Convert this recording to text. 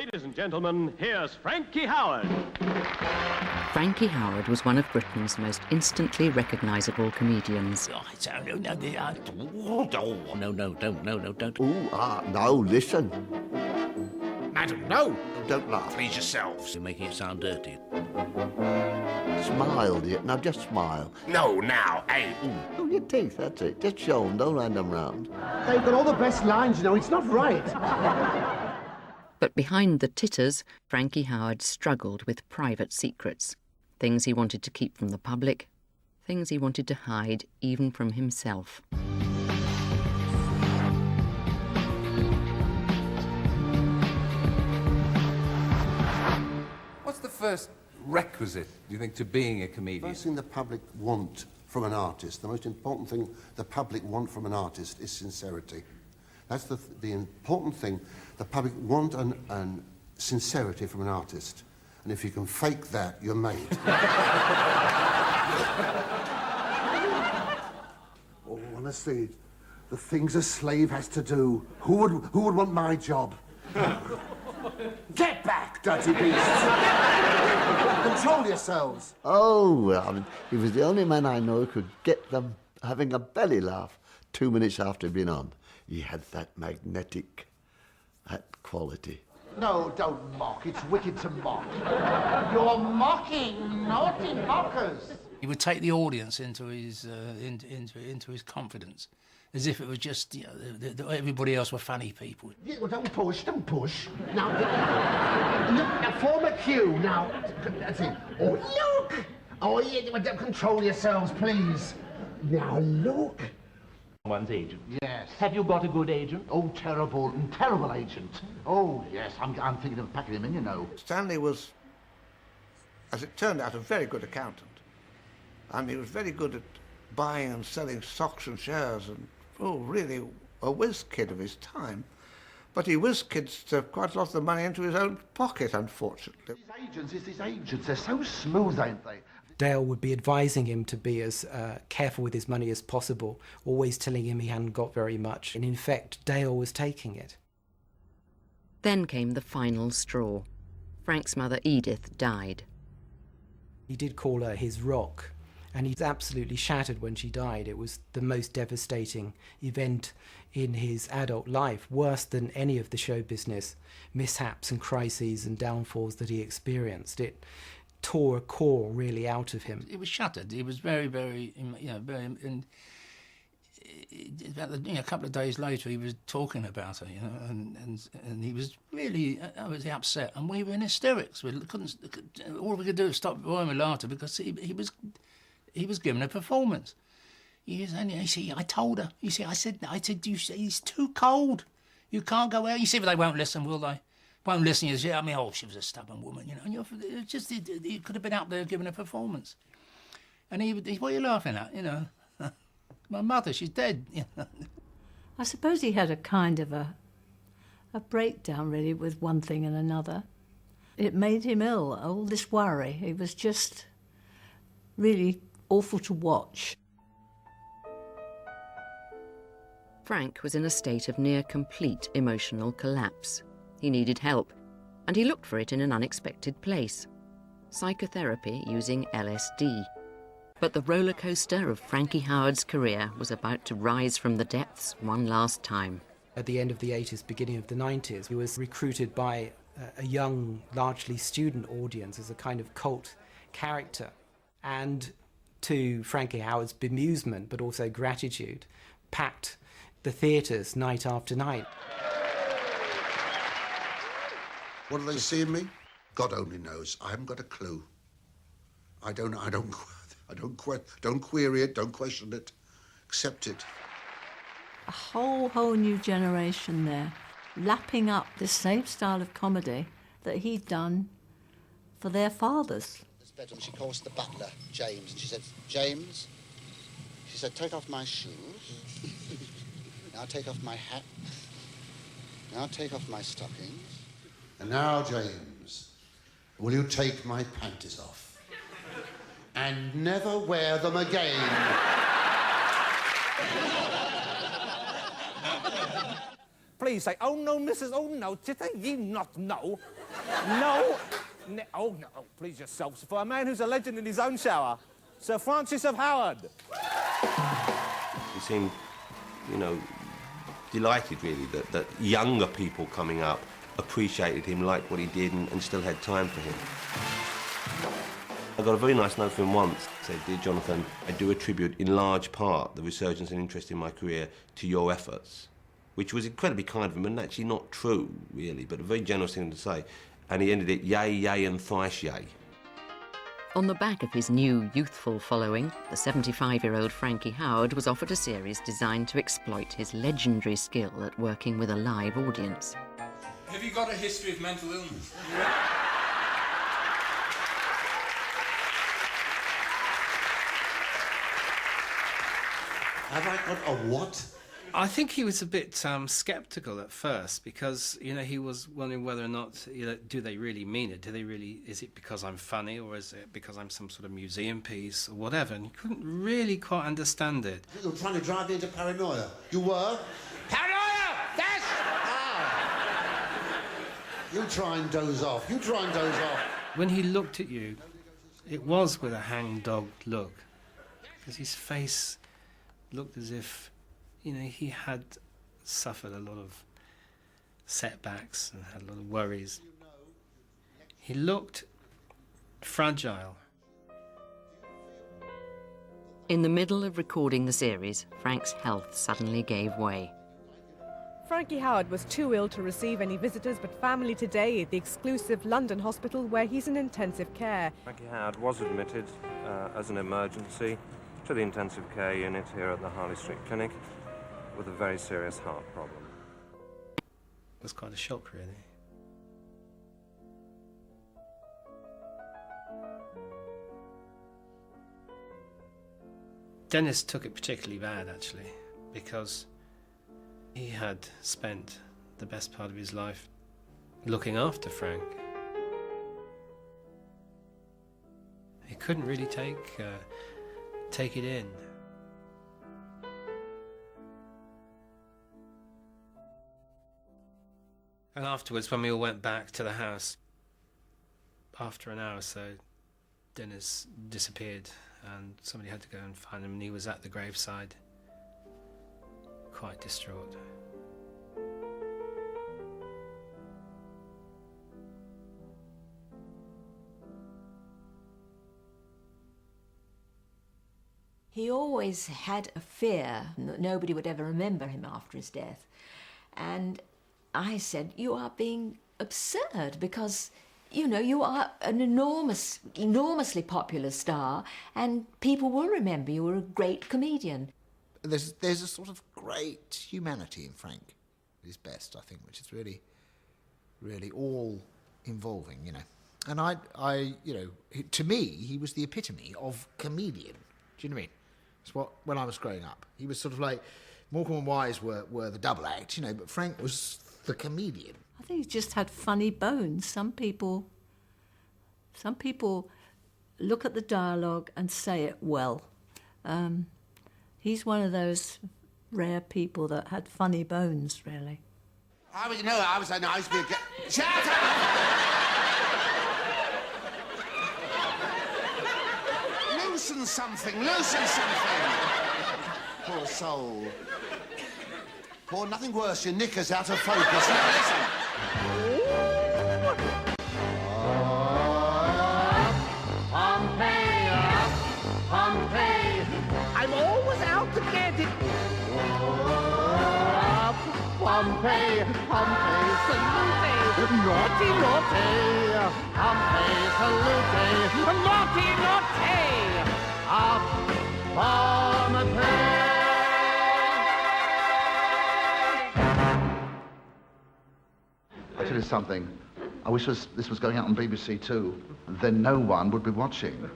Ladies and gentlemen, here's Frankie Howerd. Frankie Howerd was one of Britain's most instantly recognisable comedians. No, don't. Ooh, no, listen. Madam, no! Don't laugh. Please yourselves. You're making it sound dirty. Smile, dear. Now, just smile. No, now, hey. Oh, your teeth, that's it. Just show them, don't hand them round. They've got all the best lines, you know. It's not right. But behind the titters, Frankie Howerd struggled with private secrets. Things he wanted to keep from the public, things he wanted to hide even from himself. What's the first requisite, do you think, to being a The comedian? first thing the public want from an artist, the most important thing the public want from an artist is sincerity. That's the important thing. The public want an sincerity from an artist. And if you can fake that, you're made. Oh, honestly, the things a slave has to do. Who would want my job? Get back, dirty beasts! Control yourselves! Oh, well, I mean, he was the only man I know who could get them having a belly laugh 2 minutes after he'd been on. He had that magnetic, that quality. No, don't mock. It's wicked to mock. You're mocking naughty mockers. He would take the audience into his confidence, as if it was just, you know, everybody else were funny people. Yeah, well, don't push. Now, now form a cue. Now, that's it. Oh, look! Oh, yeah, well, control yourselves, please. Now, look. One's agent. Yes. Have you got a good agent? Oh, terrible agent. Oh, yes, I'm thinking of packing him in, you know. Stanley was, as it turned out, a very good accountant. And he was very good at buying and selling stocks and shares and, really a whiz kid of his time. But he whiz kids quite a lot of the money into his own pocket, unfortunately. These agents, they're so smooth, ain't they? Dale would be advising him to be as careful with his money as possible, always telling him he hadn't got very much. And in fact, Dale was taking it. Then came the final straw. Frank's mother, Edith, died. He did call her his rock, and he's absolutely shattered when she died. It was the most devastating event in his adult life, worse than any of the show business mishaps and crises and downfalls that he experienced. It tore a core really out of him. It was shattered. He was very, very, very. And a couple of days later, he was talking about her, and he was really, upset, and we were in hysterics. We couldn't. All we could do was stop roaring with laughter because he was giving a performance. I told her. I said, he's too cold. You can't go out. You see, but they won't listen, will they? Won't listen. You say, she was a stubborn woman, And he could have been out there giving a performance. And what are you laughing at, My mother, she's dead. I suppose he had a kind of a breakdown, really, with one thing and another. It made him ill, all this worry. It was just really awful to watch. Frank was in a state of near complete emotional collapse. He needed help, and he looked for it in an unexpected place. Psychotherapy using LSD. But the roller coaster of Frankie Howerd's career was about to rise from the depths one last time. At the end of the 80s, beginning of the 90s, he was recruited by a young, largely student audience as a kind of cult character. And to Frankie Howerd's bemusement, but also gratitude, packed the theatres night after night. What do they see in me? God only knows. I haven't got a clue. Don't query it, don't question it. Accept it. A whole new generation there, lapping up this same style of comedy that he'd done for their fathers. This bedroom, she calls the butler, James, and she said, James, she said, take off my shoes. Now take off my hat. Now take off my stockings. And now, James, will you take my panties off? And never wear them again. please say, oh, no, Mrs. Oh, no, did they ye not know? No. Oh, no, oh, please yourselves. For a man who's a legend in his own shower, Sir Francis of Howerd. He seemed, you know, delighted, really, that younger people coming up appreciated him, liked what he did, and still had time for him. I got a very nice note from him once. He said, "Dear Jonathan, I do attribute in large part the resurgence and interest in my career to your efforts," which was incredibly kind of him, and actually not true, really, but a very generous thing to say. And he ended it, yay, yay, and thrice yay. On the back of his new youthful following, the 75-year-old Frankie Howerd was offered a series designed to exploit his legendary skill at working with a live audience. Have you got a history of mental illness? Have I got a what? I think he was a bit sceptical at first because, you know, he was wondering whether or not, you know, do they really mean it? Do they really, is it because I'm funny or is it because I'm some sort of museum piece or whatever? And he couldn't really quite understand it. You were trying to drive me into paranoia. You were? Paranoia! Yes! You try and doze off. You try and doze off. When he looked at you, it was with a hangdog look because his face looked as if, you know, he had suffered a lot of setbacks and had a lot of worries. He looked fragile. In the middle of recording the series, Frank's health suddenly gave way. Frankie Howerd was too ill to receive any visitors, but family today at the exclusive London hospital where he's in intensive care. Frankie Howerd was admitted as an emergency to the intensive care unit here at the Harley Street Clinic with a very serious heart problem. It was quite a shock, really. Dennis took it particularly bad, actually, because he had spent the best part of his life looking after Frank. He couldn't really take it in. And afterwards, when we all went back to the house, after an hour or so, Dennis disappeared and somebody had to go and find him, and he was at the graveside, quite distraught. He always had a fear that nobody would ever remember him after his death. And I said, you are being absurd because, you know, you are an enormously popular star and people will remember you were a great comedian. There's a sort of great humanity in Frank at his best, I think, which is really, really all-involving, you know. And I, you know, to me, he was the epitome of comedian. Do you know what I mean? It's what, when I was growing up, he was sort of like, Morecambe and Wise were the double act, you know, but Frank was the comedian. I think he just had funny bones. Some people look at the dialogue and say it well. He's one of those rare people that had funny bones, really. I was nice to be a... Shut up! Loosen something, loosen something! Poor soul. Poor, nothing worse, your knickers out of focus. Now listen. Pompeii, I'm always out to get it. Pompeii, Pompeii, salute, naughty, naughty. Pompeii, salute, naughty, naughty. Pompeii. I tell you something, I wish this was going out on BBC Two, and then no one would be watching.